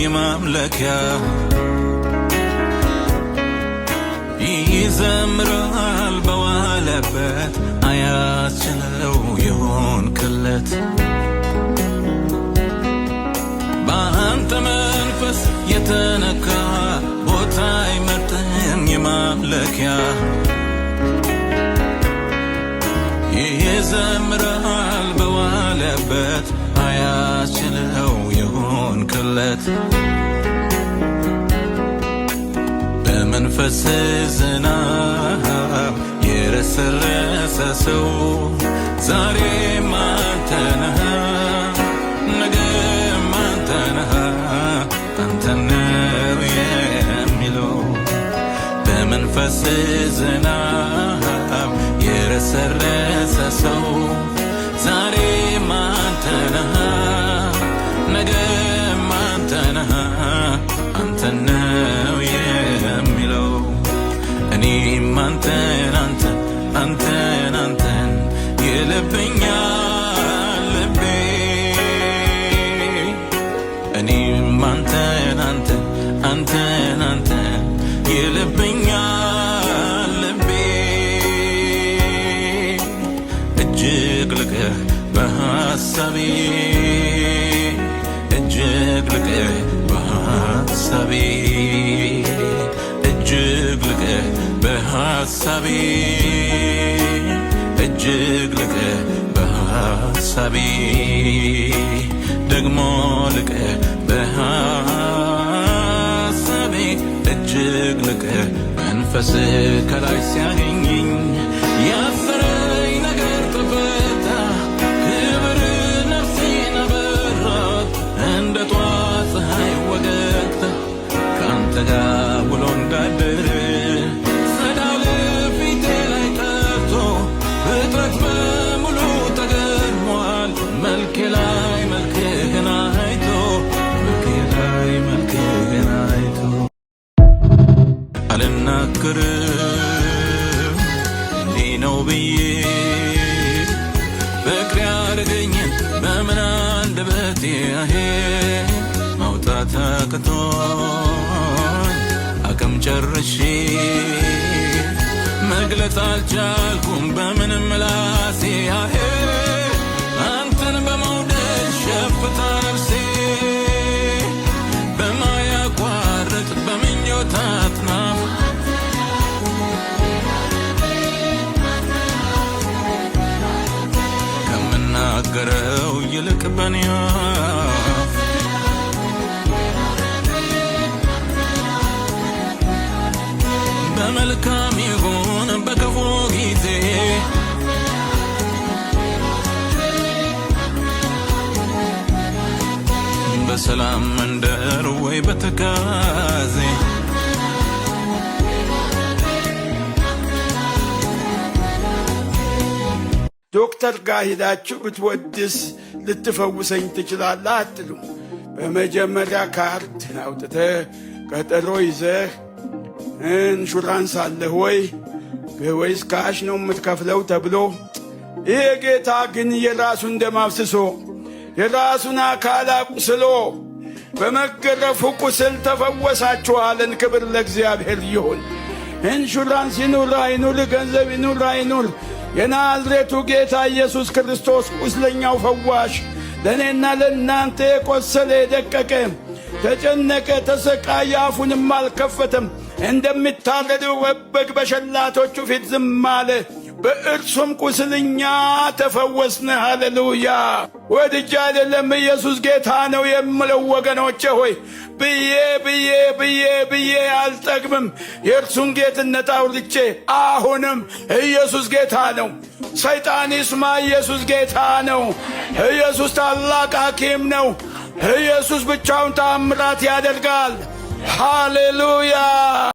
የማምለኪያ ይዘምራል በዋለበት አያስችለው የሆንክለት በአንተ መንፈስ የተነካ ቦታ አይመርጥም የማምለኪያ ይዘምራል በዋለበት አያስችለው የሆንክለት በመንፈስ ዝናብ የረሰረሰ ሰው ዛሬም አንተ ነህ ነገም አንተ ነህ አንተ ነው የሚለው በመንፈስ ዝናብ የረሰረሰ ሰው ዛሬም አንተ ነህ ነገም አንተ ነህ አንተ ነው የሚለው እኔም አንተን ይልብኛል ልቤ እኔም አንተን ይልብኛል ልቤ እጅግ ልቀህ በሐሳቤ እጅግ ልቀህ በሐሳቤ እጅግ ልቀህ በሐሳቤ እጅግ ልቀህ በሐሳቤ ደግሞ ልቀህ በሐሳቤ እጅግ ልቀህ መንፈስ ከላይ ሲያገኘኝ ያሰረኝ ነገር ተፈታ ክብር ነፍሴን አበራት እንደ ጧት ፀሐይ ወገግታ ከአንተ ጋር ውሎ እንዳደረ ጸዳል ፊቴ ላይ ጠርቶ ፍጥረት በሙሉ ተገርሟል መልኬ ላይ መልክህን አይቶ አልናገርም እንዲህ ነው ብዬ ፍቅር ያደረገኝን በምን አንደበቴ ማውጣት አቅቶኝ አቅም ጨርሼ መግለጽ አልቻልኩም በምንም ምላሴ አንተን በመውደድ ሸፍታ ነፍሴ በማያቋርጥ በምኞት አጥናፍ ከምናገረው ይልቅ በኔ አፍ በመልካም ይሁን በክፉ ጊዜ በሰላም መንደር ወይ በትካዜ ዶክተር ጋር ሄዳችሁ ብትወድስ ልትፈውሰኝ ትችላለህ አትሉ። በመጀመሪያ ካርድ አውጥተህ ቀጠሮ ይዘህ ኢንሹራንስ አለህ ወይስ ካሽ ነው የምትከፍለው ተብሎ ይሄ ጌታ ግን የራሱን ደም አፍስሶ የራሱን አካል አቁስሎ በመገረፉ ቁስል ተፈወሳችኋልን። ክብር ለእግዚአብሔር ይሁን። ኢንሹራንስ ይኑር አይኑር፣ ገንዘብ ይኑር አይኑር፣ የናዝሬቱ ጌታ ኢየሱስ ክርስቶስ ቁስለኛው ፈዋሽ ለእኔና ለእናንተ የቆሰለ የደቀቀ ተጨነቀ፣ ተሰቃየ፣ አፉንም አልከፈተም። እንደሚታረድ በግ በሸላቶቹ ፊት ዝም አለ። በእርሱም ቁስልኛ ተፈወስን። ሃሌሉያ! ወድጄ አይደለም ኢየሱስ ጌታ ነው የምለው ወገኖቼ ሆይ ብዬ አልጠግብም። የእርሱን ጌትነት አውርቼ አሁንም ኢየሱስ ጌታ ነው። ሰይጣን ይስማ፣ ኢየሱስ ጌታ ነው። ኢየሱስ ታላቅ ሐኪም ነው። ኢየሱስ ብቻውን ተአምራት ያደርጋል። ሃሌሉያ!